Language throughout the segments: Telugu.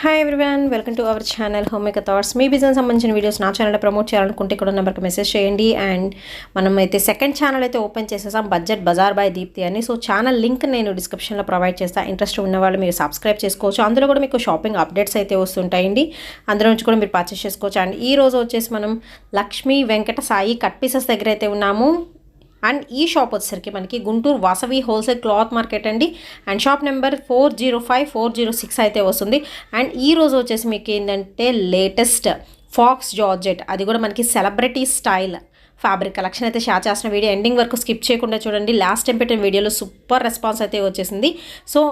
Hi everyone, welcome to our channel home maker thoughts. Me business సంబంధించిన వీడియోస్ నా ఛానల్లో ప్రమోట్ చేయాలనుకుంటే ఇక్కడ నెంబర్కి మెసేజ్ చేయండి. అండ్ మనం అయితే సెకండ్ ఛానల్ అయితే ఓపెన్ చేసేసాం, బడ్జెట్ బజార్ బై దీప్తి అని. సో ఛానల్ లింక్ నేను డిస్క్రిప్షన్లో ప్రొవైడ్ చేస్తాను. ఇంట్రెస్ట్ ఉన్న వాళ్ళు మీరు సబ్స్క్రైబ్ చేసుకోవచ్చు. అందులో కూడా మీకు షాపింగ్ అప్డేట్స్ అయితే వస్తుంటాయండి, అందులో నుంచి కూడా మీరు పర్చేస్ చేసుకోవచ్చు. అండ్ ఈ రోజు వచ్చేసి మనం లక్ష్మీ వెంకట సాయి కట్ పీసెస్ దగ్గర అయితే ఉన్నాము. అండ్ ఈ షాప్ వచ్చేసరికి మనకి Guntur Vasavi wholesale cloth market అండి. అండ్ షాప్ నెంబర్ 405-406 అయితే వస్తుంది. అండ్ ఈ రోజు వచ్చేసి మీకు ఏంటంటే లేటెస్ట్ ఫాక్స్ జార్జెట్, అది కూడా మనకి సెలబ్రిటీ స్టైల్ ఫ్యాబ్రిక్ కలెక్షన్ అయితే షేర్ చేసిన వీడియో ఎండింగ్ వరకు స్కిప్ చేయకుండా చూడండి. లాస్ట్ టైం పెట్టిన వీడియోలో సూపర్ రెస్పాన్స్ అయితే వచ్చేసింది. సో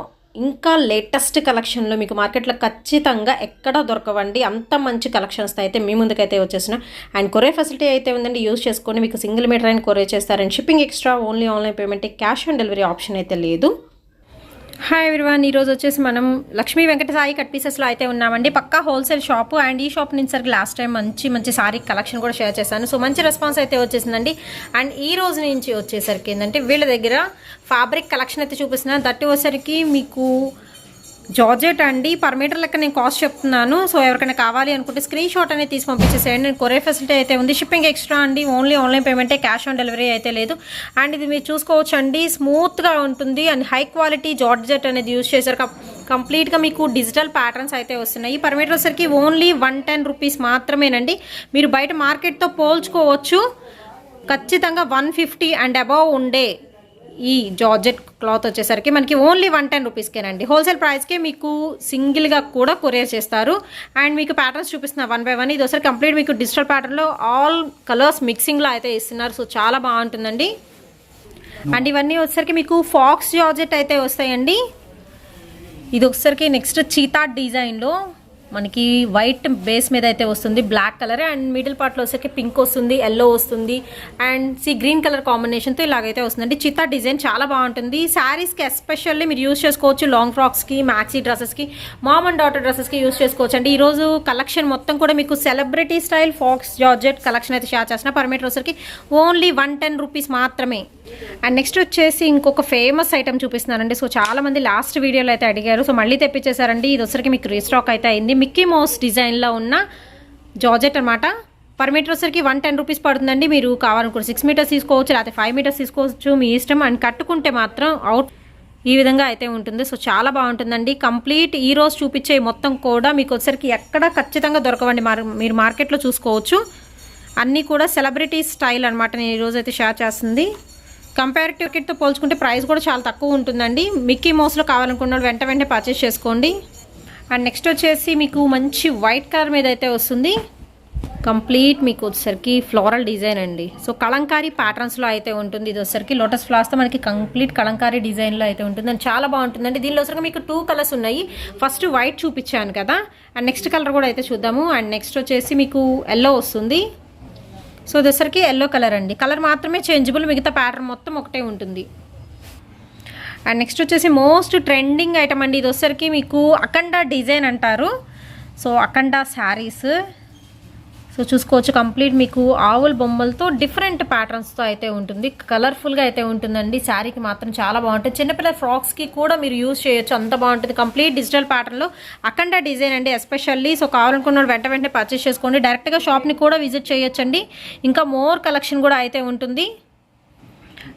ఇంకా లేటెస్ట్ కలెక్షన్లో మీకు మార్కెట్లో ఖచ్చితంగా ఎక్కడ దొరకవండి, అంత మంచి కలెక్షన్స్ అయితే మీ ముందుకైతే వచ్చేసిన. అండ్ కొరియర్ ఫెసిలిటీ అయితే ఉందండి, యూజ్ చేసుకొని మీకు సింగిల్ మీటర్ అయిన కొరియర్ చేస్తారండి. Shipping extra, only online payment, cash on delivery option అయితే లేదు. హాయ్ ఎవ్రీవన్, ఈరోజు వచ్చేసి మనం లక్ష్మీ వెంకట సాయి కట్ పీసెస్లో అయితే ఉన్నామండి. పక్కా హోల్సేల్ షాపు. అండ్ ఈ షాప్ నుంచి సరికి లాస్ట్ టైం మంచి సారీ కలెక్షన్ కూడా షేర్ చేశాను. సో మంచి రెస్పాన్స్ అయితే వచ్చేసిందండి. అండ్ ఈ రోజు నుంచి వచ్చేసరికి ఏంటంటే వీళ్ళ దగ్గర ఫ్యాబ్రిక్ కలెక్షన్ అయితే చూపిస్తున్నాను. దట్టి వచ్చేసరికి మీకు జార్జెట్ అండి, పర్ మీటర్ లెక్క నేను కాస్ట్ చెప్తున్నాను. సో ఎవరికైనా కావాలి అనుకుంటే స్క్రీన్ షాట్ అనేది తీసి పంపించేసేయండి. నేను కొరియర్ ఫెసిలిటీ అయితే ఉంది. షిప్పింగ్ ఎక్స్ట్రా అండి, ఓన్లీ ఆన్లైన్ పేమెంటే, క్యాష్ ఆన్ డెలివరీ అయితే లేదు. అండ్ ఇది మీరు చూసుకోవచ్చు అండి, స్మూత్గా ఉంటుంది. అండ్ హై క్వాలిటీ జార్జెట్ అనేది యూజ్ చేశారు. కంప్లీట్గా మీకు డిజిటల్ ప్యాటర్న్స్ అయితే వస్తున్నాయి. పర్ మీటర్ వచ్చేసరికి ఓన్లీ 110 రూపీస్ మాత్రమేనండి. మీరు బయట మార్కెట్తో పోల్చుకోవచ్చు. ఖచ్చితంగా 150 అండ్ అబవ్ ఉండే ఈ జార్జెట్ క్లాత్ వచ్చేసరికి మనకి ఓన్లీ 110 రూపీస్కేనండి. హోల్సేల్ ప్రైస్కే మీకు సింగిల్గా కూడా కొరియర్ చేస్తారు. అండ్ మీకు ప్యాటర్న్స్ చూపిస్తున్నా 1 by 1. ఇది ఒకసారి కంప్లీట్ మీకు డిజిటల్ ప్యాటర్న్లో ఆల్ కలర్స్ మిక్సింగ్లో అయితే ఇస్తున్నారు. సో చాలా బాగుంటుందండి. అండ్ ఇవన్నీ వచ్చేసరికి మీకు ఫాక్స్ జార్జెట్ అయితే వస్తాయండి. ఇది ఒకసారికి నెక్స్ట్ చీతా డిజైన్లో మనకి వైట్ బేస్ మీద అయితే వస్తుంది, బ్లాక్ కలర్. అండ్ మిడిల్ పార్ట్లో వచ్చేసరికి పింక్ వస్తుంది, ఎల్లో వస్తుంది, అండ్ గ్రీన్ కలర్ కాంబినేషన్తో ఇలాగైతే వస్తుందండి. చిత్తా డిజైన్ చాలా బాగుంటుంది. శారీస్కి ఎస్పెషల్లీ మీరు యూజ్ చేసుకోవచ్చు. లాంగ్ ఫ్రాక్స్కి, మ్యాక్సీ డ్రెస్సెస్కి, మామ్ అండ్ డాటర్ డ్రెస్సెస్కి యూజ్ చేసుకోవచ్చు అండి. ఈరోజు కలెక్షన్ మొత్తం కూడా మీకు celebrity style faux georgette collection అయితే షేర్ చేసిన. పర్ మీటర్ వచ్చేసరికి ఓన్లీ 110 రూపీస్ మాత్రమే. అండ్ నెక్స్ట్ వచ్చేసి ఇంకొక ఫేమస్ ఐటమ్ చూపిస్తున్నానండి. సో చాలా మంది లాస్ట్ వీడియోలో అయితే అడిగారు, సో మళ్ళీ తెప్పించేశారండి. ఇది వచ్చరికి మీకు రీస్టాక్ అయితే అయింది. మిక్కీ మౌస్ డిజైన్లో ఉన్న జార్జెట్ అనమాట. పర్ మీటర్ వచ్చరికి 110 రూపీస్ పడుతుందండి. మీరు కావాలనుకుంటే 6 మీటర్స్ తీసుకోవచ్చు, లేకపోతే 5 మీటర్స్ తీసుకోవచ్చు, మీ ఇష్టం. అండ్ కట్టుకుంటే మాత్రం అవుట్ ఈ విధంగా అయితే ఉంటుంది. సో చాలా బాగుంటుందండి. కంప్లీట్ ఈ రోజు చూపించే మొత్తం కూడా మీకు వచ్చరికి ఎక్కడ ఖచ్చితంగా దొరకవండి. మీరు మార్కెట్లో చూసుకోవచ్చు. అన్నీ కూడా సెలబ్రిటీ స్టైల్ అనమాట. నేను ఈరోజు అయితే షేర్ చేస్తుంది. కంపారిటివ్ కిట్తో పోల్చుకుంటే ప్రైస్ కూడా చాలా తక్కువ ఉంటుందండి. మిక్కీ మౌస్లో కావాలనుకున్న వాళ్ళు వెంటనే పర్చేస్ చేసుకోండి. అండ్ నెక్స్ట్ వచ్చేసి మీకు మంచి వైట్ కలర్ మీద అయితే వస్తుంది. కంప్లీట్ మీకు వచ్చేసరికి ఫ్లోరల్ డిజైన్ అండి. సో కలంకారీ ప్యాటర్న్స్లో అయితే ఉంటుంది. ఇది వచ్చేసరికి లోటస్ ఫ్లవర్స్తో మనకి కంప్లీట్ కలంకారీ డిజైన్లో అయితే ఉంటుంది. అండ్ చాలా బాగుంటుందండి. దీనిలో వచ్చరికి మీకు 2 కలర్స్ ఉన్నాయి. ఫస్ట్ వైట్ చూపించాను కదా, అండ్ నెక్స్ట్ కలర్ కూడా అయితే చూద్దాము. అండ్ నెక్స్ట్ వచ్చేసి మీకు ఎల్లో వస్తుంది. సో ఇది వచ్చరికి ఎల్లో కలర్ అండి. కలర్ మాత్రమే చేంజబుల్, మిగతా ప్యాటర్న్ మొత్తం ఒకటే ఉంటుంది. అండ్ నెక్స్ట్ వచ్చేసి మోస్ట్ ట్రెండింగ్ ఐటమ్ అండి. ఇది వచ్చరికి మీకు అఖండ డిజైన్ అంటారు. సో అఖండ శారీస్ సో చూసుకోవచ్చు. కంప్లీట్ మీకు ఆవుల బొమ్మలతో డిఫరెంట్ ప్యాటర్న్స్తో అయితే ఉంటుంది. కలర్ఫుల్గా అయితే ఉంటుందండి. శారీకి మాత్రం చాలా బాగుంటుంది. చిన్నపిల్లల ఫ్రాక్స్కి కూడా మీరు యూజ్ చేయొచ్చు, అంత బాగుంటుంది. కంప్లీట్ డిజిటల్ ప్యాటర్న్లో అఖండ డిజైన్ అండి ఎస్పెషల్లీ. సో కావాలనుకున్న వెంటనే పర్చేస్ చేసుకోండి. డైరెక్ట్గా షాప్ని కూడా విజిట్ చేయొచ్చండి. ఇంకా మోర్ కలెక్షన్ కూడా అయితే ఉంటుంది.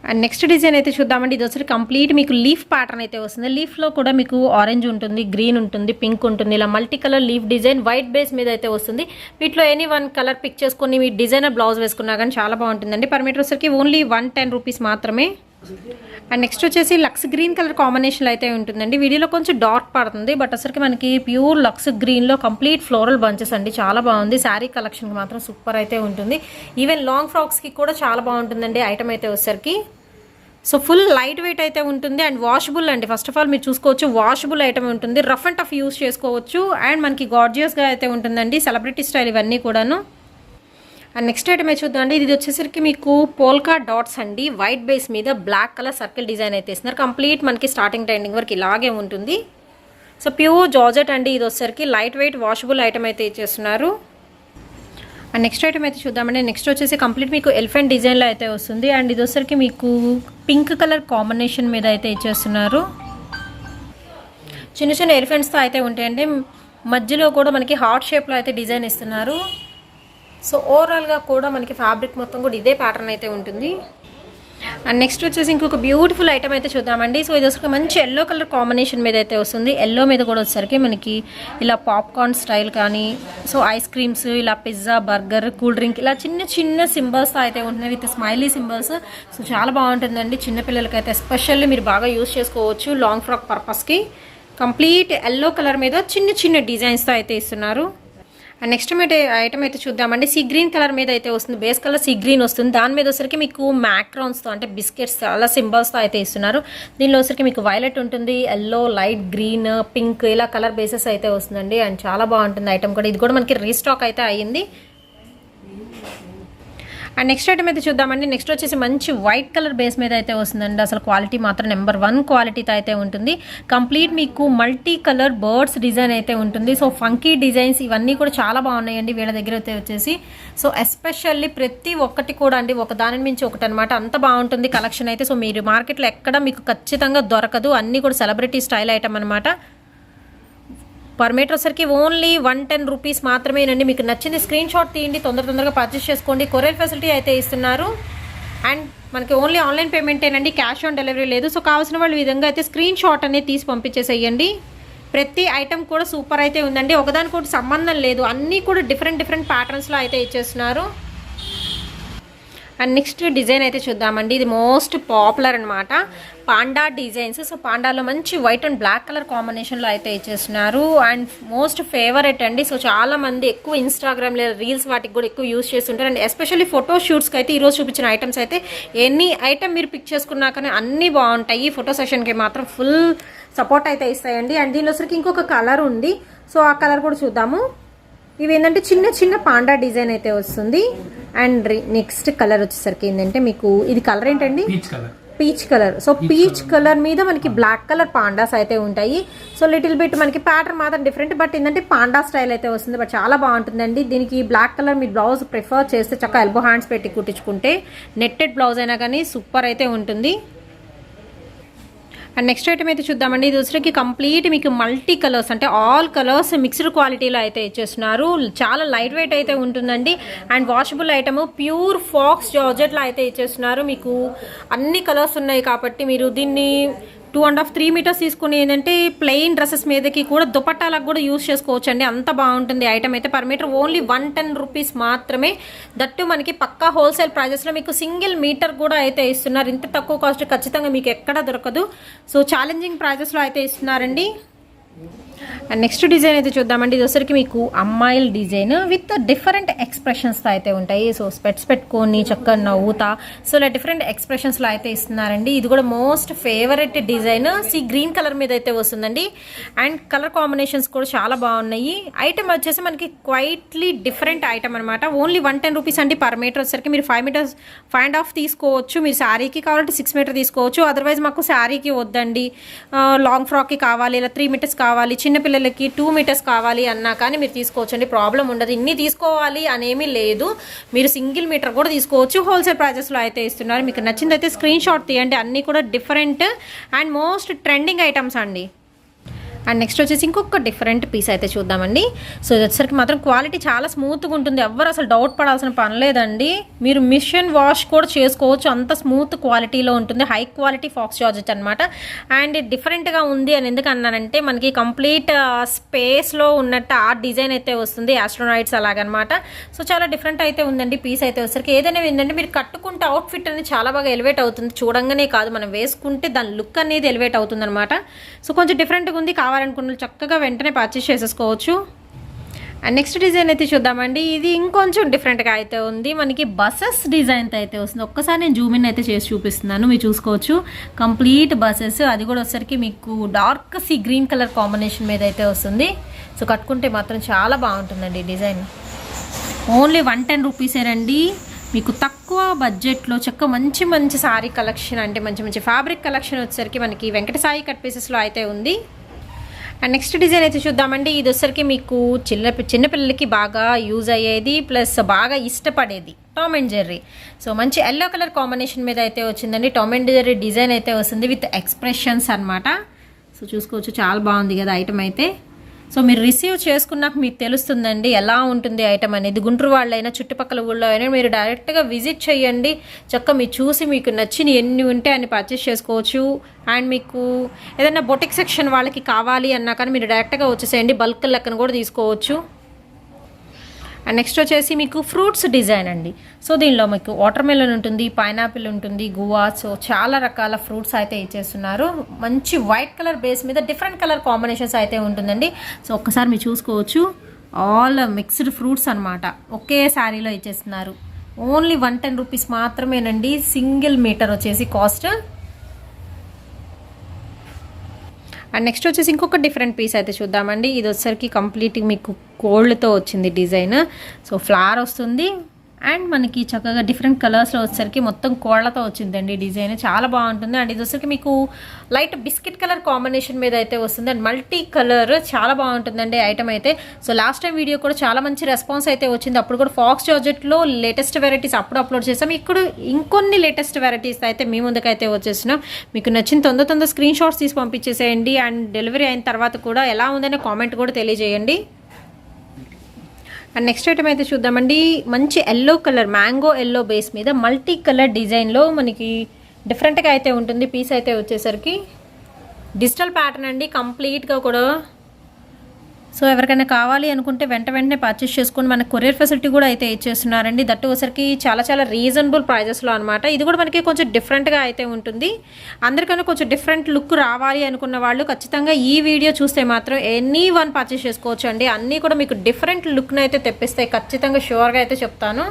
అండ్ నెక్స్ట్ డిజైన్ అయితే చూద్దామండి. ఇది వచ్చి కంప్లీట్ మీకు లీఫ్ ప్యాటర్న్ అయితే వస్తుంది. లీఫ్లో కూడా మీకు ఆరెంజ్ ఉంటుంది, గ్రీన్ ఉంటుంది, పింక్ ఉంటుంది. ఇలా multi colour leaf design white base మీద అయితే వస్తుంది. వీటిలో ఎనీ 1 కలర్ పిక్ చేసుకొని మీ డిజైనర్ బ్లౌజ్ వేసుకున్నా కానీ చాలా బాగుంటుందండి. పర్ మీటర్ వచ్చరికి ఓన్లీ 110 రూపీస్ మాత్రమే. అండ్ నెక్స్ట్ వచ్చేసి లక్స్ గ్రీన్ కలర్ కాంబినేషన్లో అయితే ఉంటుందండి. వీడియోలో కొంచెం డార్క్ పడుతుంది, బట్ అసలుకి మనకి ప్యూర్ లక్స్ గ్రీన్లో కంప్లీట్ ఫ్లోరల్ బంచెస్ అండి. చాలా బాగుంది. శారీ కలెక్షన్కి మాత్రం సూపర్ అయితే ఉంటుంది. ఈవెన్ లాంగ్ ఫ్రాక్స్కి కూడా చాలా బాగుంటుందండి ఐటమ్ అయితే వచ్చేసరికి. సో ఫుల్ లైట్ వెయిట్ అయితే ఉంటుంది. అండ్ వాషబుల్ అండి. ఫస్ట్ ఆఫ్ ఆల్ మీరు చూసుకోవచ్చు, వాషబుల్ ఐటమ్ ఉంటుంది. రఫ్ అండ్ టఫ్ యూస్ చేసుకోవచ్చు. అండ్ మనకి గార్జియస్గా అయితే ఉంటుందండి. సెలబ్రిటీ స్టైల్ ఇవన్నీ కూడాను. అండ్ నెక్స్ట్ ఐటమ్ అయితే చూద్దాం అండి. ఇది వచ్చేసరికి మీకు పోల్కా డాట్స్ అండి. వైట్ బేస్ మీద బ్లాక్ కలర్ సర్కిల్ డిజైన్ అయితే ఇస్తున్నారు. కంప్లీట్ మనకి స్టార్టింగ్ ఎండింగ్ వరకు ఇలాగే ఉంటుంది. సో ప్యూర్ జార్జెట్ అండి. ఇది వచ్చేసరికి లైట్ వెయిట్ వాషబుల్ ఐటమ్ అయితే ఇచ్చేస్తున్నారు. అండ్ నెక్స్ట్ ఐటమ్ అయితే చూద్దామండి. నెక్స్ట్ వచ్చేసి కంప్లీట్ మీకు ఎలిఫెంట్ డిజైన్లో అయితే వస్తుంది. అండ్ ఇది వచ్చేసరికి మీకు పింక్ కలర్ కాంబినేషన్ మీద అయితే ఇచ్చేస్తున్నారు. చిన్న చిన్న ఎలిఫెంట్స్తో అయితే ఉంటాయండి. మధ్యలో కూడా మనకి హార్ట్ షేప్లో అయితే డిజైన్ ఇస్తున్నారు. సో ఓవరాల్గా కూడా మనకి ఫ్యాబ్రిక్ మొత్తం కూడా ఇదే ప్యాటర్న్ అయితే ఉంటుంది. అండ్ నెక్స్ట్ వచ్చేసి ఇంకొక బ్యూటిఫుల్ ఐటమ్ అయితే చూద్దామండి. సో ఇది వచ్చరికి మంచి ఎల్లో కలర్ కాంబినేషన్ మీద అయితే వస్తుంది. ఎల్లో మీద కూడా వచ్చేసరికి మనకి ఇలా పాప్కార్న్ స్టైల్ కానీ, సో ఐస్ క్రీమ్స్, ఇలా పిజ్జా, బర్గర్, కూల్ డ్రింక్, ఇలా చిన్న చిన్న సింబల్స్ అయితే ఉంటున్నాయి విత్ స్మైలీ సింబల్స్. సో చాలా బాగుంటుందండి. చిన్నపిల్లలకైతే ఎస్పెషల్లీ మీరు బాగా యూజ్ చేసుకోవచ్చు లాంగ్ ఫ్రాక్ పర్పస్కి. కంప్లీట్ ఎల్లో కలర్ మీద చిన్న చిన్న డిజైన్స్తో అయితే ఇస్తున్నారు. అండ్ నెక్స్ట్ ఐటమ్ అయితే చూద్దామండి. సీ గ్రీన్ కలర్ మీద అయితే వస్తుంది. బేస్ కలర్ సీ గ్రీన్ వస్తుంది. దాని మీద వచ్చరికి మీకు మ్యాక్రాన్స్తో అంటే బిస్కెట్స్ అలా సింబల్స్తో అయితే ఇస్తున్నారు. దీనిలో వచ్చరికి మీకు వైలెట్ ఉంటుంది, ఎల్లో, లైట్ గ్రీన్, పింక్, ఇలా కలర్ బేసెస్ అయితే వస్తుందండి. అండ్ చాలా బాగుంటుంది ఐటమ్ కూడా. ఇది కూడా మనకి రీస్టాక్ అయితే అయ్యింది. అండ్ నెక్స్ట్ ఐటమ్ అయితే చూద్దామండి. నెక్స్ట్ వచ్చేసి మంచి వైట్ కలర్ బేస్ మీద అయితే వస్తుందండి. అసలు క్వాలిటీ మాత్రం నెంబర్ 1 క్వాలిటీతో అయితే ఉంటుంది. కంప్లీట్ మీకు మల్టీ కలర్ బర్డ్స్ డిజైన్ అయితే ఉంటుంది. సో ఫంకీ డిజైన్స్ ఇవన్నీ కూడా చాలా బాగున్నాయండి వీళ్ళ దగ్గర అయితే వచ్చేసి. సో ఎస్పెషల్లీ ప్రతి ఒక్కటి కూడా అండి ఒక దాని మించి ఒకటి అనమాట. అంత బాగుంటుంది కలెక్షన్ అయితే. సో మీరు మార్కెట్లో ఎక్కడ మీకు ఖచ్చితంగా దొరకదు. అన్నీ కూడా సెలబ్రిటీ స్టైల్ ఐటమ్ అనమాట. పర్ మీటర్ వచ్చరికి ఓన్లీ 110 రూపీస్ మాత్రమేనండి. మీకు నచ్చింది స్క్రీన్ షాట్ తీయండి, తొందరగా పర్చేస్ చేసుకోండి. కొరియర్ ఫెసిలిటీ అయితే ఇస్తున్నారు. అండ్ మనకి ఓన్లీ ఆన్లైన్ పేమెంటేనండి, క్యాష్ ఆన్ డెలివరీ లేదు. సో కావాల్సిన వాళ్ళు ఈ విధంగా అయితే స్క్రీన్ షాట్ అనేది తీసి పంపించేసేయండి. ప్రతి ఐటమ్ కూడా సూపర్ అయితే ఉందండి. ఒకదానికొకటి సంబంధం లేదు, అన్నీ కూడా డిఫరెంట్ ప్యాటర్న్స్లో అయితే ఇచ్చేస్తున్నారు. అండ్ నెక్స్ట్ డిజైన్ అయితే చూద్దామండి. ఇది మోస్ట్ పాపులర్ అనమాట, పాండా డిజైన్స్. సో పాండాలో మంచి వైట్ అండ్ బ్లాక్ కలర్ కాంబినేషన్లో అయితే ఇచ్చేస్తున్నారు. అండ్ మోస్ట్ ఫేవరెట్ అండి. సో చాలా మంది ఎక్కువ ఇన్స్టాగ్రామ్ లేదా రీల్స్ వాటికి కూడా ఎక్కువ యూజ్ చేస్తుంటారు. అండ్ ఎస్పెషల్లీ ఫోటో షూట్స్కి అయితే ఈరోజు చూపించిన ఐటమ్స్ అయితే ఎనీ ఐటమ్ మీరు పిక్ చేసుకున్నాకనే అన్నీ బాగుంటాయి. ఫోటో సెషన్కి మాత్రం ఫుల్ సపోర్ట్ అయితే ఇస్తాయండి. అండ్ దీనిలో సరికి ఇంకొక కలర్ ఉంది. సో ఆ కలర్ కూడా చూద్దాము. ఇవి ఏంటంటే చిన్న పాండా డిజైన్ అయితే వస్తుంది. అండ్ నెక్స్ట్ కలర్ వచ్చేసరికి ఏంటంటే మీకు ఇది కలర్ ఏంటండి, peach colour. So peach colour మీద మనకి బ్లాక్ కలర్ పాండాస్ అయితే ఉంటాయి. సో లిటిల్ బిట్ మనకి ప్యాటర్న్ మాత్రం డిఫరెంట్, బట్ ఏంటంటే పాండా స్టైల్ అయితే వస్తుంది. బట్ చాలా బాగుంటుందండి. దీనికి బ్లాక్ కలర్ మీ బ్లౌజ్ ప్రిఫర్ చేస్తే చక్కగా ఎల్బో హ్యాండ్స్ పెట్టి కుట్టించుకుంటే నెట్టెడ్ బ్లౌజ్ అయినా కానీ సూపర్ అయితే ఉంటుంది. అండ్ నెక్స్ట్ ఐటమ్ అయితే చూద్దామండి. ఇది వచ్చరికి కంప్లీట్ మీకు మల్టీ కలర్స్ అంటే ఆల్ కలర్స్ మిక్స్డ్ క్వాలిటీలో అయితే ఇచ్చేస్తున్నారు. చాలా లైట్ వెయిట్ అయితే ఉంటుందండి. And washable item pure faux జార్జెట్లో అయితే ఇచ్చేస్తున్నారు. మీకు అన్ని కలర్స్ ఉన్నాయి కాబట్టి మీరు దీన్ని 2.5-3 మీటర్స్ తీసుకుని ఏంటంటే ప్లెయిన్ డ్రెస్సెస్ మీదకి కూడా దుపట్టాలకు కూడా యూజ్ చేసుకోవచ్చు అండి. అంత బాగుంటుంది ఐటమ్ అయితే. పర్ మీటర్ ఓన్లీ 110 రూపీస్ మాత్రమే. దట్టు మనకి పక్కా హోల్సేల్ ప్రైజెస్లో మీకు సింగిల్ మీటర్ కూడా అయితే ఇస్తున్నారు. ఇంత తక్కువ కాస్ట్ ఖచ్చితంగా మీకు ఎక్కడ దొరకదు. సో ఛాలెంజింగ్ ప్రైజెస్లో అయితే ఇస్తున్నారండి. అండ్ నెక్స్ట్ డిజైన్ అయితే చూద్దామండి. ఇది వచ్చరికి మీకు అమ్మాయిల డిజైన్ విత్ డిఫరెంట్ ఎక్స్ప్రెషన్స్తో అయితే ఉంటాయి. సో స్పెట్స్ పెట్టుకొని చక్కగా నవ్వుతా సో ఇలా డిఫరెంట్ ఎక్స్ప్రెషన్స్లో అయితే ఇస్తున్నారండి. ఇది కూడా most favourite design. Sea green colour మీద అయితే వస్తుందండి. అండ్ కలర్ కాంబినేషన్స్ కూడా చాలా బాగున్నాయి. ఐటమ్ వచ్చేసి మనకి క్వైట్లీ డిఫరెంట్ ఐటమ్ అనమాట. ఓన్లీ 110 రూపీస్ అండి. పర్ మీటర్ వచ్చరికి మీరు 5 మీటర్స్ 5.5 తీసుకోవచ్చు. మీరు శారీకి కావాలంటే 6 మీటర్ తీసుకోవచ్చు. అదర్వైజ్ మాకు శారీకి వద్దండి, లాంగ్ ఫ్రాక్కి కావాలి, ఇలా 3 మీటర్స్ కావాలి, చిన్నపిల్లలకి 2 మీటర్స్ కావాలి అన్నా కానీ మీరు తీసుకోవచ్చండి. ప్రాబ్లం ఉండదు. ఇన్ని తీసుకోవాలి అనేమీ లేదు. మీరు సింగిల్ మీటర్ కూడా తీసుకోవచ్చు. హోల్సేల్ ప్రైజెస్లో అయితే ఇస్తున్నారు. మీకు నచ్చిందైతే స్క్రీన్ షాట్ తీయండి. అన్నీ కూడా different and most trending items అండి. అండ్ నెక్స్ట్ వచ్చేసి ఇంకొక డిఫరెంట్ పీస్ అయితే చూద్దామండి. సో ఇది వచ్చేసరికి మాత్రం క్వాలిటీ చాలా స్మూత్గా ఉంటుంది. ఎవరు అసలు డౌట్ పడాల్సిన పని లేదండి. మీరు మిషన్ వాష్ కూడా చేసుకోవచ్చు, అంత స్మూత్ క్వాలిటీలో ఉంటుంది. హై క్వాలిటీ ఫాక్స్ జార్జెట్ అనమాట. అండ్ డిఫరెంట్గా ఉంది అని ఎందుకు అన్నానంటే మనకి కంప్లీట్ స్పేస్లో ఉన్నట్టు ఆ డిజైన్ అయితే వస్తుంది, ఆస్ట్రోనాయిట్స్ అలాగనమాట. సో చాలా డిఫరెంట్ అయితే ఉందండి పీస్ అయితే వచ్చేసరికి. ఏదైనా ఏంటంటే మీరు కట్టుకుంటే అవుట్ఫిట్ అనేది చాలా బాగా ఎలివేట్ అవుతుంది. చూడంగానే కాదు, మనం వేసుకుంటే దాని లుక్ అనేది ఎలివేట్ అవుతుంది అనమాట. సో కొంచెం డిఫరెంట్గా ఉంది. కావాలనుకున్న చక్కగా వెంటనే పర్చేస్ చేసేసుకోవచ్చు. అండ్ నెక్స్ట్ డిజైన్ అయితే చూద్దామండి. ఇది ఇంకొంచెం డిఫరెంట్గా అయితే ఉంది. మనకి బసెస్ డిజైన్ అయితే వస్తుంది. ఒక్కసారి నేను జూమ్ ఇన్ అయితే చేసి చూపిస్తున్నాను, మీరు చూసుకోవచ్చు. కంప్లీట్ బసెస్, అది కూడా వచ్చేసరికి మీకు dark sea green colour combination మీద అయితే వస్తుంది. సో కట్టుకుంటే మాత్రం చాలా బాగుంటుందండి డిజైన్. ఓన్లీ 110 రూపీసేనండి. మీకు తక్కువ బడ్జెట్లో చక్క మంచి సారీ కలెక్షన్ అంటే మంచి ఫ్యాబ్రిక్ కలెక్షన్ వచ్చేసరికి మనకి వెంకట సాయి కట్ పీసెస్లో అయితే ఉంది. అండ్ నెక్స్ట్ డిజైన్ అయితే చూద్దామండి. ఇది వచ్చేసరికి మీకు చిన్నపిల్లలకి బాగా యూజ్ అయ్యేది ప్లస్ బాగా ఇష్టపడేది టామ్ అండ్ జెర్రీ. సో మంచి ఎల్లో కలర్ కాంబినేషన్ మీద అయితే వచ్చిందండి. టామ్ అండ్ జెర్రీ డిజైన్ అయితే వస్తుంది విత్ ఎక్స్ప్రెషన్స్ అనమాట. సో చూసుకోవచ్చు, చాలా బాగుంది కదా ఐటమ్ అయితే. సో మీరు రిసీవ్ చేసుకున్నాక మీకు తెలుస్తుందండి ఎలా ఉంటుంది ఐటమ్ అనేది. గుంటూరు వాళ్ళైనా చుట్టుపక్కల ఊళ్ళో అయినా మీరు డైరెక్ట్గా విజిట్ చేయండి. చక్కగా మీరు చూసి మీకు నచ్చిన ఎన్ని ఉంటే అన్ని పర్చేస్ చేసుకోవచ్చు. అండ్ మీకు ఏదైనా బొటిక్ సెక్షన్ వాళ్ళకి కావాలి అన్నా కానీ మీరు డైరెక్ట్గా వచ్చేసేయండి, బల్క్ లెక్కన కూడా తీసుకోవచ్చు. అండ్ నెక్స్ట్ వచ్చేసి మీకు ఫ్రూట్స్ డిజైన్ అండి. సో దీనిలో మీకు వాటర్ మెలన్ ఉంటుంది, పైనాపిల్ ఉంటుంది, గువా, సో చాలా రకాల ఫ్రూట్స్ అయితే ఇచ్చేస్తున్నారు. మంచి వైట్ కలర్ బేస్ మీద డిఫరెంట్ కలర్ కాంబినేషన్స్ అయితే ఉంటుందండి. సో ఒక్కసారి మీరు చూసుకోవచ్చు, ఆల్ మిక్స్డ్ ఫ్రూట్స్ అనమాట ఒకే శారీలో ఇచ్చేస్తున్నారు. ఓన్లీ 110 రూపీస్ మాత్రమేనండి సింగిల్ మీటర్ వచ్చేసి కాస్ట్. అండ్ నెక్స్ట్ వచ్చేసి ఇంకొక డిఫరెంట్ పీస్ అయితే చూద్దామండి. ఇది వచ్చేసరికి కంప్లీట్ మీకు గోల్డ్తో వచ్చింది డిజైన్. సో ఫ్లవర్ వస్తుంది అండ్ మనకి చక్కగా డిఫరెంట్ కలర్స్లో వచ్చేసరికి మొత్తం కోళ్లతో వచ్చిందండి డిజైన్. చాలా బాగుంటుంది. అండ్ ఇది వచ్చేసరికి మీకు లైట్ బిస్కెట్ కలర్ కాంబినేషన్ మీద అయితే వస్తుంది అండ్ మల్టీ కలర్ చాలా బాగుంటుందండి ఐటమ్ అయితే. సో లాస్ట్ టైం వీడియో కూడా చాలా మంచి రెస్పాన్స్ అయితే వచ్చింది. అప్పుడు కూడా ఫాక్స్ జార్జెట్లో లేటెస్ట్ వెరైటీస్ అప్పుడు అప్లోడ్ చేసాం. ఇక్కడ ఇంకొన్ని లేటెస్ట్ వెరైటీస్ అయితే మీ ముందుకైతే వచ్చేసినాం. మీకు నచ్చిన తొందర స్క్రీన్ షాట్స్ తీసి పంపించేసేయండి. అండ్ డెలివరీ అయిన తర్వాత కూడా ఎలా ఉందనే కామెంట్ కూడా తెలియజేయండి. అండ్ నెక్స్ట్ ఐటమ్ అయితే చూద్దామండి. మంచి yellow colour, mango yellow base మీద మల్టీ కలర్ డిజైన్లో మనకి డిఫరెంట్గా అయితే ఉంటుంది. పీస్ అయితే వచ్చేసరికి డిజిటల్ ప్యాటర్న్ అండి కంప్లీట్గా కూడా. సో ఎవరికైనా కావాలి అనుకుంటే వెంటనే పర్చేస్ చేసుకుని మనకు కొరియర్ ఫెసిలిటీ కూడా అయితే ఇచ్చేస్తున్నారండి. దట్టు వచ్చరికి చాలా రీజనబుల్ ప్రైజెస్లో అనమాట. ఇది కూడా మనకి కొంచెం డిఫరెంట్గా అయితే ఉంటుంది. అందరికన్నా కొంచెం డిఫరెంట్ లుక్ రావాలి అనుకున్న వాళ్ళు ఖచ్చితంగా ఈ వీడియో చూస్తే మాత్రం ఎనీ వన్ పర్చేస్ చేసుకోవచ్చు అండి. అన్నీ కూడా మీకు డిఫరెంట్ లుక్ను అయితే తెప్పిస్తాయి ఖచ్చితంగా, షూర్గా అయితే చెప్తాను.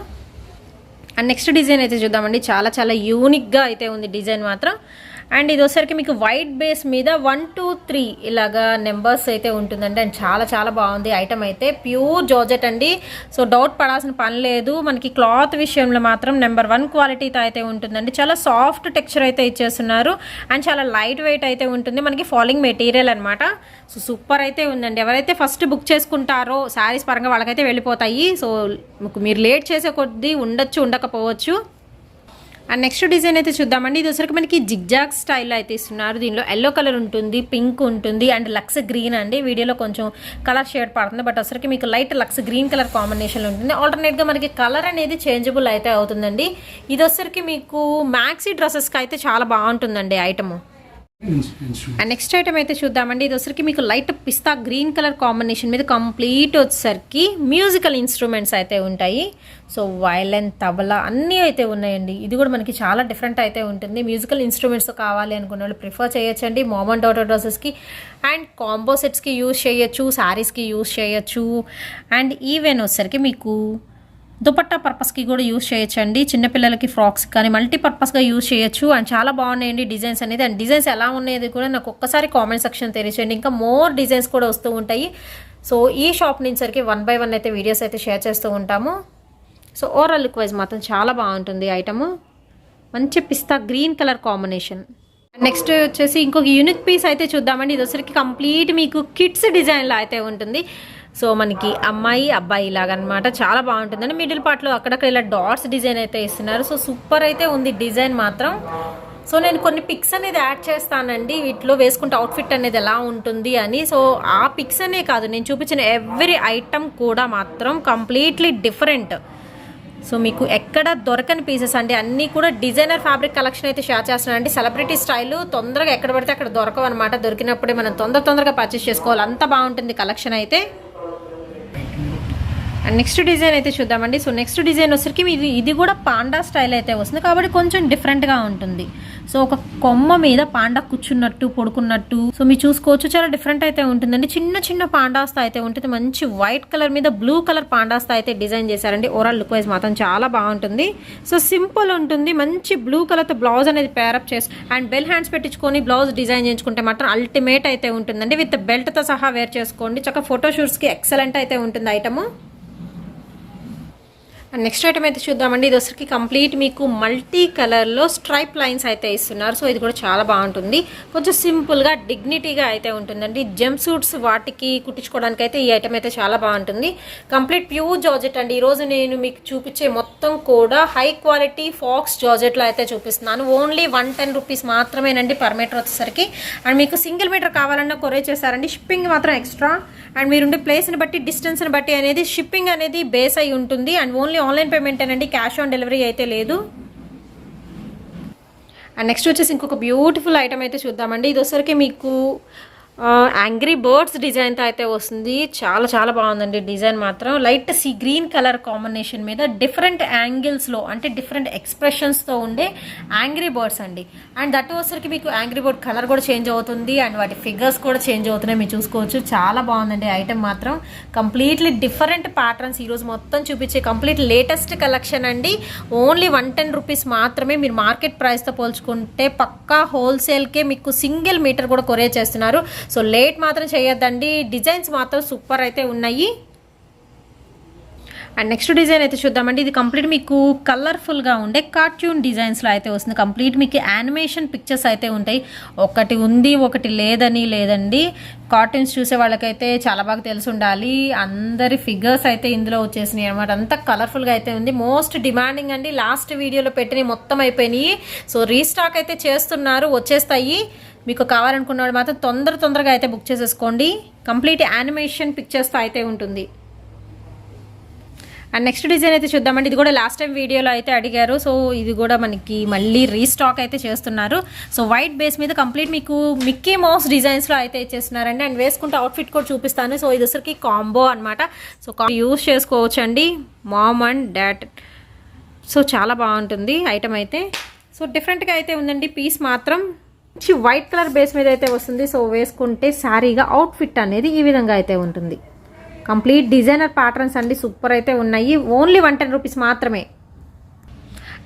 అండ్ నెక్స్ట్ డిజైన్ అయితే చూద్దామండి. చాలా యూనిక్గా అయితే ఉంది డిజైన్ మాత్రం. అండ్ ఇది వచ్చరికి మీకు వైట్ బేస్ మీద 1 2 3 ఇలాగా నెంబర్స్ అయితే ఉంటుందండి. అండ్ చాలా బాగుంది ఐటమ్ అయితే. ప్యూర్ జార్జెట్ అండి. సో డౌట్ పడాల్సిన పని లేదు. మనకి క్లాత్ విషయంలో మాత్రం నెంబర్ 1 క్వాలిటీతో అయితే ఉంటుందండి. చాలా సాఫ్ట్ టెక్స్చర్ అయితే ఇచ్చేస్తున్నారు అండ్ చాలా లైట్ వెయిట్ అయితే ఉంటుంది. మనకి ఫాలింగ్ మెటీరియల్ అనమాట. సో సూపర్ అయితే ఉందండి. ఎవరైతే ఫస్ట్ బుక్ చేసుకుంటారో శారీస్ పరంగా వాళ్ళకైతే వెళ్ళిపోతాయి. సో మీరు లేట్ చేసే కొద్దీ ఉండొచ్చు, ఉండకపోవచ్చు. అండ్ నెక్స్ట్ డిజైన్ అయితే చూద్దామండి. ఇది వచ్చరికి మనకి జిగ్జాగ్ స్టైల్లో అయితే ఇస్తున్నారు. దీనిలో ఎల్లో కలర్ ఉంటుంది, పింక్ ఉంటుంది అండ్ లక్స్ గ్రీన్ అండి. వీడియోలో కొంచెం కలర్ షేడ్ పడుతుంది, బట్ వచ్చరికి మీకు లైట్ లక్స్ గ్రీన్ కలర్ కాంబినేషన్లో ఉంటుంది. ఆల్టర్నేట్గా మనకి కలర్ అనేది చేంజబుల్ అయితే అవుతుందండి. ఇది వచ్చరికి మీకు మ్యాక్సీ డ్రెస్సెస్కి అయితే చాలా బాగుంటుందండి ఐటమ్. అండ్ నెక్స్ట్ ఐటమ్ అయితే చూద్దామండి. ఇది వచ్చరికి మీకు లైట్ పిస్తా గ్రీన్ కలర్ కాంబినేషన్ మీద కంప్లీట్ వచ్చేసరికి మ్యూజికల్ ఇన్స్ట్రుమెంట్స్ అయితే ఉంటాయి. సో వైలెన్, తబలా అన్నీ అయితే ఉన్నాయండి. ఇది కూడా మనకి చాలా డిఫరెంట్ అయితే ఉంటుంది. మ్యూజికల్ ఇన్స్ట్రుమెంట్స్ కావాలి అనుకున్న వాళ్ళు ప్రిఫర్ చేయొచ్చండి. మామ్ అండ్ డాటర్ డ్రెస్సెస్కి అండ్ కాంబో సెట్స్కి యూజ్ చేయొచ్చు, శారీస్కి యూజ్ చేయొచ్చు. అండ్ ఈవెన్ వచ్చేసరికి మీకు దుపట్టా పర్పస్కి కూడా యూజ్ చేయొచ్చండి. చిన్నపిల్లలకి ఫ్రాక్స్ కానీ మల్టీపర్పస్గా యూజ్ చేయొచ్చు. అండ్ చాలా బాగున్నాయండి డిజైన్స్ అనేది. అండ్ డిజైన్స్ ఎలా ఉన్నాయి కూడా నాకు ఒక్కసారి కామెంట్ సెక్షన్ తెలియచేయండి. ఇంకా మోర్ డిజైన్స్ కూడా వస్తూ ఉంటాయి. సో ఈ షాప్ నుంచి సరికి 1 by 1 అయితే వీడియోస్ అయితే షేర్ చేస్తూ ఉంటాము. సో ఓవరాల్ లుక్ వైజ్ మాత్రం చాలా బాగుంటుంది ఐటమ్. మంచి పిస్తా గ్రీన్ కలర్ కాంబినేషన్. నెక్స్ట్ వచ్చేసి ఇంకొక యూనిక్ పీస్ అయితే చూద్దామండి. ఇది వచ్చరికి కంప్లీట్ మీకు కిడ్స్ డిజైన్లో అయితే ఉంటుంది. సో మనకి అమ్మాయి అబ్బాయి లాగా అనమాట. చాలా బాగుంటుందండి. మిడిల్ పార్ట్లో అక్కడక్కడ ఇలా డాట్స్ డిజైన్ అయితే ఇస్తున్నారు. సో సూపర్ అయితే ఉంది డిజైన్ మాత్రం. సో నేను కొన్ని పిక్స్ అనేది యాడ్ చేస్తానండి వీటిలో వేసుకుంటే అవుట్ఫిట్ అనేది ఎలా ఉంటుంది అని. సో ఆ పిక్స్ అనే కాదు, నేను చూపించిన ఎవ్రీ ఐటమ్ కూడా మాత్రం కంప్లీట్లీ డిఫరెంట్. సో మీకు ఎక్కడ దొరకని పీసెస్ అండి. అన్నీ కూడా డిజైనర్ ఫ్యాబ్రిక్ కలెక్షన్ అయితే షేర్ చేస్తున్నానండి. సెలబ్రిటీ స్టైల్ తొందరగా ఎక్కడ పడితే అక్కడ దొరకవు అనమాట. దొరికినప్పుడే మనం తొందరగా పర్చేస్ చేసుకోవాలి. అంత బాగుంటుంది కలెక్షన్ అయితే. అండ్ నెక్స్ట్ డిజైన్ అయితే చూద్దామండి. సో నెక్స్ట్ డిజైన్ వచ్చరికి ఇది కూడా పాండా స్టైల్ అయితే వస్తుంది కాబట్టి కొంచెం డిఫరెంట్గా ఉంటుంది. సో ఒక కొమ్మ మీద పాండా కూర్చున్నట్టు, పడుకున్నట్టు. సో మీరు చూసుకోవచ్చు, చాలా డిఫరెంట్ అయితే ఉంటుందండి. చిన్న పాండాస్తో అయితే ఉంటుంది. మంచి వైట్ కలర్ మీద బ్లూ కలర్ పాండాస్తో అయితే డిజైన్ చేశారండి. ఓవరాల్ లుక్ వైజ్ మాత్రం చాలా బాగుంటుంది. సో సింపుల్ ఉంటుంది. మంచి బ్లూ కలర్తో బ్లౌజ్ అనేది పేరప్ చేసి అండ్ బెల్ హ్యాండ్స్ పెట్టించుకొని బ్లౌజ్ డిజైన్ చేయించుకుంటే మాత్రం అల్టిమేట్ అయితే ఉంటుందండి. విత్ బెల్ట్తో సహా వేర్ చేసుకోండి. చక్కగా ఫోటోషూట్స్కి ఎక్సలెంట్ అయితే ఉంటుంది ఐటమ్. అండ్ నెక్స్ట్ ఐటమ్ అయితే చూద్దామండి. ఇది వచ్చరికి కంప్లీట్ మీకు మల్టీ కలర్లో స్ట్రైప్ లైన్స్ అయితే ఇస్తున్నారు. సో ఇది కూడా చాలా బాగుంటుంది, కొంచెం సింపుల్గా డిగ్నిటీగా అయితే ఉంటుందండి. జంప్ సూట్స్ వాటికి కుట్టించుకోవడానికి అయితే ఈ ఐటమ్ అయితే చాలా బాగుంటుంది. కంప్లీట్ ప్యూర్ జార్జెట్ అండి. ఈరోజు నేను మీకు చూపించే మొత్తం కూడా హై క్వాలిటీ ఫాక్స్ జార్జెట్లో అయితే చూపిస్తున్నాను. ఓన్లీ 110 రూపీస్ మాత్రమేనండి పర్ మీటర్ వచ్చేసరికి. అండ్ మీకు సింగిల్ మీటర్ కావాలన్నా కొరియర్ చేస్తారండి. షిప్పింగ్ మాత్రం ఎక్స్ట్రా. అండ్ మీరుండే ప్లేస్ని బట్టి డిస్టెన్స్ని బట్టి అనేది షిప్పింగ్ అనేది బేస్ అయి ఉంటుంది. అండ్ ఓన్లీ ఆన్లైన్ పేమెంట్ అనండి, క్యాష్ ఆన్ డెలివరీ అయితే లేదు. అండ్ నెక్స్ట్ వచ్చేసి ఇంకొక బ్యూటిఫుల్ ఐటమ్ అయితే చూద్దామండి. ఇది వచ్చరికి మీకు యాంగ్రీ బర్డ్స్ డిజైన్తో అయితే వస్తుంది. చాలా చాలా బాగుందండి డిజైన్ మాత్రం. Light sea green colour combination మీద డిఫరెంట్ యాంగిల్స్లో అంటే డిఫరెంట్ ఎక్స్ప్రెషన్స్తో ఉండే యాంగ్రీ బర్డ్స్ అండి. అండ్ దట్ వచ్చరికి మీకు యాంగ్రీ బర్డ్ కలర్ కూడా చేంజ్ అవుతుంది అండ్ వాటి ఫిగర్స్ కూడా చేంజ్ అవుతున్నాయి, మీరు చూసుకోవచ్చు. చాలా బాగుందండి ఐటమ్ మాత్రం. కంప్లీట్లీ డిఫరెంట్ ప్యాటర్న్స్ ఈరోజు మొత్తం చూపించే కంప్లీట్ లేటెస్ట్ కలెక్షన్ అండి. ఓన్లీ 110 రూపీస్ మాత్రమే. మీరు మార్కెట్ ప్రైస్తో పోల్చుకుంటే పక్కా హోల్సేల్కే మీకు సింగిల్ మీటర్ కూడా కొరియర్ చేస్తున్నారు. సో లేట్ మాత్రం చేయొద్దండి, డిజైన్స్ మాత్రం సూపర్ అయితే ఉన్నాయి. అండ్ నెక్స్ట్ డిజైన్ అయితే చూద్దామండి. ఇది కంప్లీట్ మీకు కలర్ఫుల్గా ఉండే కార్టూన్ డిజైన్స్లో అయితే వస్తుంది. కంప్లీట్ మీకు యానిమేషన్ పిక్చర్స్ అయితే ఉంటాయి. ఒకటి ఉంది ఒకటి లేదండి. కార్టూన్స్ చూసే వాళ్ళకైతే చాలా బాగా తెలిసి ఉండాలి. అందరి ఫిగర్స్ అయితే ఇందులో వచ్చేసినాయి అనమాట. అంతా కలర్ఫుల్గా అయితే ఉంది. మోస్ట్ డిమాండింగ్ అండి. లాస్ట్ వీడియోలో పెట్టినవి మొత్తం అయిపోయినాయి. సో రీస్టాక్ అయితే చేస్తున్నారు, వచ్చేస్తాయి. మీకు కావాలనుకున్న వాళ్ళు మాత్రం తొందరగా అయితే బుక్ చేసేసుకోండి. కంప్లీట్ యానిమేషన్ పిక్చర్స్తో అయితే ఉంటుంది. అండ్ నెక్స్ట్ డిజైన్ అయితే చూద్దామండి. ఇది కూడా లాస్ట్ టైం వీడియోలో అయితే అడిగారు. సో ఇది కూడా మనకి మళ్ళీ రీస్టాక్ అయితే చేస్తున్నారు. సో వైట్ బేస్ మీద కంప్లీట్ మీకు మిక్కీ మౌస్ డిజైన్స్లో అయితే ఇచ్చేస్తున్నారండి. అండ్ వేసుకుంటే అవుట్ఫిట్ కూడా చూపిస్తాను. సో ఇది వచ్చరికి కాంబో అనమాట. సో యూస్ చేసుకోవచ్చు అండి, మామ్ అండ్ డాడ్. సో చాలా బాగుంటుంది ఐటమ్ అయితే. సో డిఫరెంట్గా అయితే ఉందండి. పీస్ మాత్రం వైట్ కలర్ బేస్ మీద అయితే వస్తుంది. సో వేసుకుంటే శారీగా అవుట్ఫిట్ అనేది ఈ విధంగా అయితే ఉంటుంది. కంప్లీట్ డిజైనర్ ప్యాటర్న్స్ అండి, సూపర్ అయితే ఉన్నాయి. ఓన్లీ 110 రూపీస్ మాత్రమే.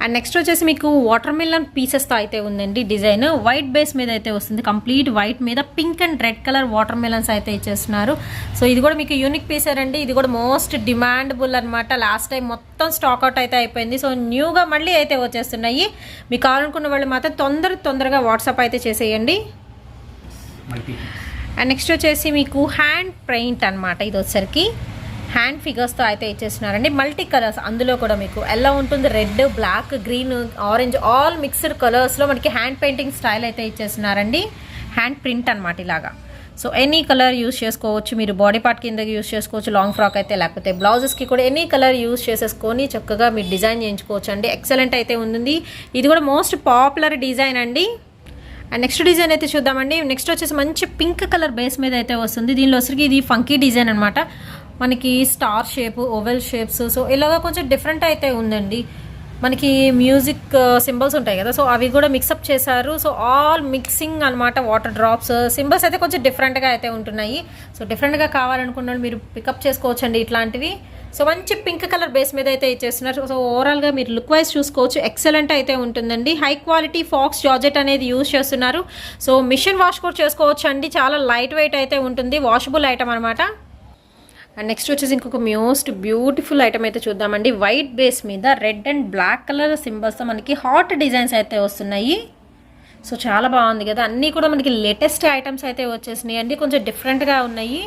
అండ్ నెక్స్ట్ వచ్చేసి మీకు వాటర్ మిలన్ పీసెస్తో అయితే ఉందండి డిజైన్. వైట్ బేస్ మీద అయితే వస్తుంది. కంప్లీట్ వైట్ మీద pink and red colour water melons అయితే ఇచ్చేస్తున్నారు. సో ఇది కూడా మీకు యూనిక్ పీస్ అండి. ఇది కూడా మోస్ట్ డిమాండబుల్ అనమాట. లాస్ట్ టైం మొత్తం స్టాక్అవుట్ అయితే అయిపోయింది. సో న్యూగా మళ్ళీ అయితే వచ్చేస్తున్నాయి. మీకు కావాలనుకున్న వాళ్ళు మాత్రం తొందరగా వాట్సాప్ అయితే చేసేయండి. అండ్ నెక్స్ట్ వచ్చేసి మీకు హ్యాండ్ పెయింట్ అనమాట. ఇది వచ్చరికి హ్యాండ్ ఫిగర్స్తో అయితే ఇచ్చేస్తున్నారండి. మల్టీ కలర్స్, అందులో కూడా మీకు ఎలా ఉంటుంది, red, black, green, orange, all mixed కలర్స్లో మనకి హ్యాండ్ పెయింటింగ్ స్టైల్ అయితే ఇచ్చేస్తున్నారండి. హ్యాండ్ ప్రింట్ అనమాట ఇలాగా. సో ఎనీ కలర్ యూస్ చేసుకోవచ్చు. మీరు బాడీ పార్ట్ కింద యూస్ చేసుకోవచ్చు, లాంగ్ ఫ్రాక్ అయితే, లేకపోతే బ్లౌజెస్కి కూడా ఎనీ కలర్ యూస్ చేసేసుకొని చక్కగా మీరు డిజైన్ చేయించుకోవచ్చు అండి. ఎక్సలెంట్ అయితే ఉంది. ఇది కూడా మోస్ట్ పాపులర్ డిజైన్ అండి. అండ్ నెక్స్ట్ డిజైన్ అయితే చూద్దామండి. నెక్స్ట్ వచ్చేసి మంచి పింక్ కలర్ బేస్ మీద అయితే వస్తుంది. దీనిలో వచ్చరికి ఇది ఫంకీ డిజైన్ అనమాట. మనకి star shape, oval shapes, so ఇలాగా కొంచెం డిఫరెంట్ అయితే ఉందండి. మనకి మ్యూజిక్ సింబల్స్ ఉంటాయి కదా, సో అవి కూడా మిక్సప్ చేశారు. సో ఆల్ మిక్సింగ్ అనమాట. వాటర్ డ్రాప్స్ సింబల్స్ అయితే కొంచెం డిఫరెంట్గా అయితే ఉంటున్నాయి. సో డిఫరెంట్గా కావాలనుకున్న మీరు పికప్ చేసుకోవచ్చు అండి ఇట్లాంటివి. సో మంచి పింక్ కలర్ బేస్ మీద అయితే ఇచ్చేస్తున్నారు. సో ఓవరాల్గా మీరు లుక్ వైజ్ చూసుకోవచ్చు, ఎక్సలెంట్ అయితే ఉంటుందండి. హై క్వాలిటీ ఫాక్స్ జార్జెట్ అనేది యూజ్ చేస్తున్నారు. సో మిషన్ వాష్ కూడా చేసుకోవచ్చు అండి. చాలా లైట్ వెయిట్ అయితే ఉంటుంది, వాషబుల్ ఐటమ్ అనమాట. అండ్ నెక్స్ట్ వచ్చేసి ఇంకొక మోస్ట్ బ్యూటిఫుల్ ఐటమ్ అయితే చూద్దామండి. వైట్ బేస్ మీద రెడ్ అండ్ బ్లాక్ కలర్ సింబల్స్తో మనకి హాట్ డిజైన్స్ అయితే వస్తున్నాయి. సో చాలా బాగుంది కదా. అన్నీ కూడా మనకి లేటెస్ట్ ఐటమ్స్ అయితే వచ్చేసినాయి అండి, కొంచెం డిఫరెంట్గా ఉన్నాయి.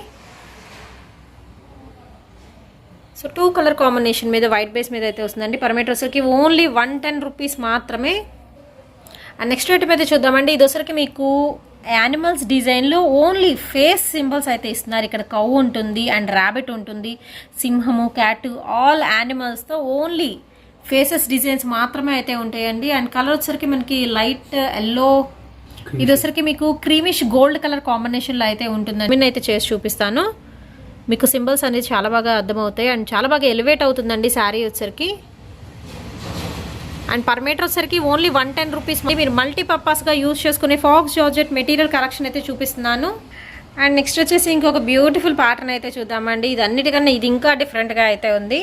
సో 2 కలర్ కాంబినేషన్ మీద వైట్ బేస్ మీద అయితే వస్తుందండి. పర్ మీటర్ వచ్చరికి ఓన్లీ 110 రూపీస్ మాత్రమే. అండ్ నెక్స్ట్ ఐటమ్ అయితే చూద్దామండి. ఇది వచ్చరికి మీకు యానిమల్స్ డిజైన్లో ఓన్లీ ఫేస్ సింబల్స్ అయితే ఇస్తున్నారు. ఇక్కడ కౌ ఉంటుంది అండ్ ర్యాబిట్ ఉంటుంది, సింహము, క్యాట్, ఆల్ యానిమల్స్తో ఓన్లీ ఫేసెస్ డిజైన్స్ మాత్రమే అయితే ఉంటాయండి. అండ్ కలర్ వచ్చరికి మనకి లైట్ ఎల్లో, ఇది వచ్చరికి మీకు క్రీమిష్ గోల్డ్ కలర్ కాంబినేషన్లో అయితే ఉంటుంది. నేను అయితే చేసి చూపిస్తాను. మీకు సింబల్స్ అనేది చాలా బాగా అర్థమవుతాయి అండ్ చాలా బాగా ఎలివేట్ అవుతుందండి శారీ వచ్చరికి. అండ్ పర్ మీటర్ వచ్చరికి ఓన్లీ 110 రూపీస్. మీరు మల్టీపర్పస్గా యూజ్ చేసుకునే ఫాక్స్ జార్జెట్ మెటీరియల్ కలెక్షన్ అయితే చూపిస్తున్నాను. అండ్ నెక్స్ట్ వచ్చేసి ఇంకొక బ్యూటిఫుల్ ప్యాటర్న్ అయితే చూద్దామండి. ఇది అన్నిటికన్నా ఇది ఇంకా డిఫరెంట్గా అయితే ఉంది.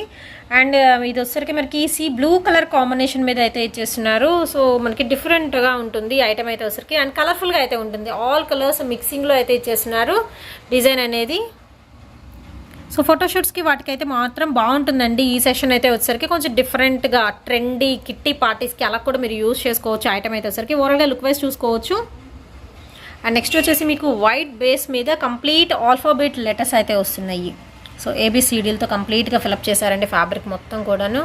అండ్ ఇది వచ్చరికి మనకి సీ బ్లూ కలర్ కాంబినేషన్ మీద అయితే ఇచ్చేస్తున్నారు. సో మనకి డిఫరెంట్గా ఉంటుంది ఐటమ్ అయితే వచ్చరికి. అండ్ కలర్ఫుల్గా అయితే ఉంటుంది. ఆల్ కలర్స్ మిక్సింగ్లో అయితే ఇచ్చేస్తున్నారు డిజైన్ అనేది. సో ఫోటోషూట్స్కి వాటికైతే మాత్రం బాగుంటుందండి. ఈ సెషన్ అయితే వచ్చేసరికి కొంచెం డిఫరెంట్గా ట్రెండీ కిట్టి పార్టీస్కి అలా కూడా మీరు యూజ్ చేసుకోవచ్చు. ఐటమ్ అయితే వచ్చేసరికి ఓవరాల్గా లుక్ వైజ్ చూసుకోవచ్చు. అండ్ నెక్స్ట్ వచ్చేసి మీకు వైట్ బేస్ మీద కంప్లీట్ ఆల్ఫాబెట్ లెటర్స్ అయితే వస్తున్నాయి. సో ఏబిసిడీలతో కంప్లీట్గా ఫిలప్ చేశారండి ఫ్యాబ్రిక్ మొత్తం కూడాను.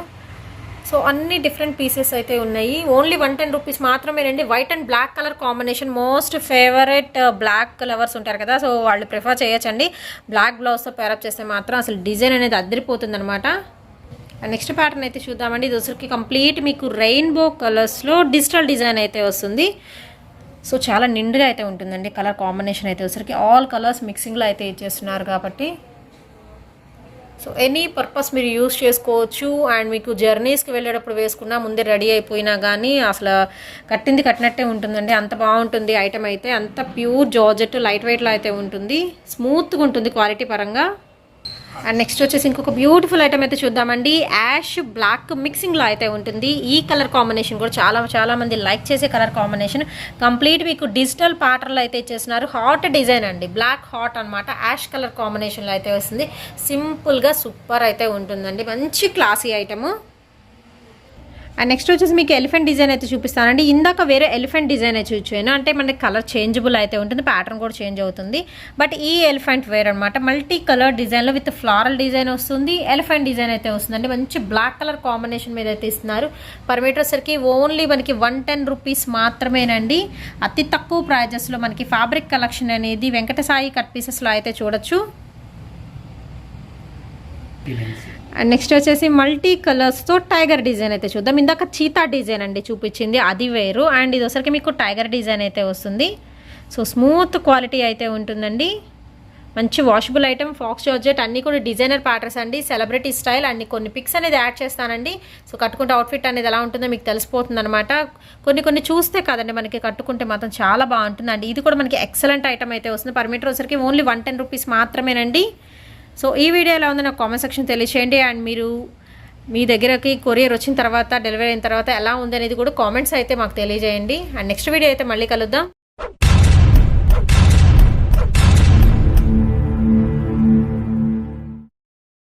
సో అన్ని డిఫరెంట్ పీసెస్ అయితే ఉన్నాయి. ఓన్లీ 110 రూపీస్ మాత్రమేనండి. White and black colour combination most favourite black lovers ఉంటారు కదా, సో వాళ్ళు ప్రిఫర్ చేయొచ్చండి. బ్లాక్ బ్లౌజ్తో పేరప్ చేస్తే మాత్రం అసలు డిజైన్ అనేది అదిరిపోతుంది అనమాట. నెక్స్ట్ ప్యాటర్న్ అయితే చూద్దామండి. ఇది వచ్చరికి కంప్లీట్ మీకు రెయిన్బో కలర్స్లో డిజిటల్ డిజైన్ అయితే వస్తుంది. సో చాలా నిండుగా అయితే ఉంటుందండి కలర్ కాంబినేషన్ అయితే వచ్చరికి. ఆల్ కలర్స్ మిక్సింగ్లో అయితే ఇచ్చేస్తున్నారు కాబట్టి సో ఎనీ పర్పస్ మీరు యూస్ చేసుకోవచ్చు. అండ్ మీకు జర్నీస్కి వెళ్ళేటప్పుడు వేసుకున్నా ముందే రెడీ అయిపోయినా కానీ అసలు కట్టింది కట్టినట్టే ఉంటుందండి. అంత బాగుంటుంది ఐటమ్ అయితే. అంత ప్యూర్ జార్జెట్ లైట్ వెయిట్లో అయితే ఉంటుంది. స్మూత్గా ఉంటుంది క్వాలిటీ పరంగా. అండ్ నెక్స్ట్ వచ్చేసి ఇంకొక బ్యూటిఫుల్ ఐటమ్ అయితే చూద్దామండి. యాష్ బ్లాక్ మిక్సింగ్లో అయితే ఉంటుంది. ఈ కలర్ కాంబినేషన్ కూడా చాలా మంది లైక్ చేసే కలర్ కాంబినేషన్. కంప్లీట్ మీకు డిజిటల్ ప్యాటర్న్లో అయితే ఇచ్చేస్తున్నారు. హాట్ డిజైన్ అండి, బ్లాక్ హాట్ అనమాట. యాష్ కలర్ కాంబినేషన్లో అయితే వస్తుంది. సింపుల్గా సూపర్ అయితే ఉంటుందండి. మంచి క్లాసీ ఐటము. అండ్ నెక్స్ట్ వచ్చేసి మీకు ఎలిఫెంట్ డిజైన్ అయితే చూపిస్తానండి. ఇందాక వేరే ఎలిఫెంట్ డిజైన్ అయితే చూసాను, అంటే మనకి కలర్ చేంజబుల్ అయితే ఉంటుంది, ప్యాటర్న్ కూడా చేంజ్ అవుతుంది. బట్ ఈ ఎలిఫెంట్ వేర్ అనమాట. మల్టీ కలర్ డిజైన్లో విత్ ఫ్లారల్ డిజైన్ వస్తుంది. ఎలిఫెంట్ డిజైన్ అయితే వస్తుందండి. మంచి బ్లాక్ కలర్ కాంబినేషన్ మీద అయితే ఇస్తున్నారు. పర్ మీటర్ సరికి ఓన్లీ మనకి 110 రూపీస్ మాత్రమేనండి. అతి తక్కువ ప్రైజెస్లో మనకి ఫ్యాబ్రిక్ కలెక్షన్ అనేది వెంకటసాయి కట్ పీసెస్లో అయితే చూడొచ్చు. అండ్ నెక్స్ట్ వచ్చేసి మల్టీ కలర్స్తో టైగర్ డిజైన్ అయితే చూద్దాం. ఇందాక చీతా డిజైన్ అండి చూపించింది, అది వేరు. అండ్ ఇది వచ్చరికి మీకు టైగర్ డిజైన్ అయితే వస్తుంది. సో స్మూత్ క్వాలిటీ అయితే ఉంటుందండి. మంచి వాషబుల్ ఐటమ్, ఫాక్స్ జార్జెట్, అన్నీ కూడా డిజైనర్ ప్యాటర్న్స్ అండి. Celebrity style. అన్ని కొన్ని పిక్స్ అనేది యాడ్ చేస్తానండి. సో కట్టుకుంటే అవుట్ఫిట్ అనేది ఎలా ఉంటుందో మీకు తెలిసిపోతుంది అనమాట. కొన్ని చూస్తే కదండి మనకి, కట్టుకుంటే మాత్రం చాలా బాగుంటుంది అండి. ఇది కూడా మనకి ఎక్సలెంట్ ఐటమ్ అయితే వస్తుంది. పర్ మీటర్ వచ్చరికి ఓన్లీ 110 రూపీస్ మాత్రమేనండి. సో ఈ వీడియో ఎలా ఉందో నాకు కామెంట్ సెక్షన్ తెలియచేయండి. అండ్ మీరు మీ దగ్గరకి కొరియర్ వచ్చిన తర్వాత, డెలివరీ అయిన తర్వాత ఎలా ఉంది అనేది కూడా కామెంట్స్ అయితే మాకు తెలియజేయండి. అండ్ నెక్స్ట్ వీడియో అయితే మళ్ళీ కలుద్దాం.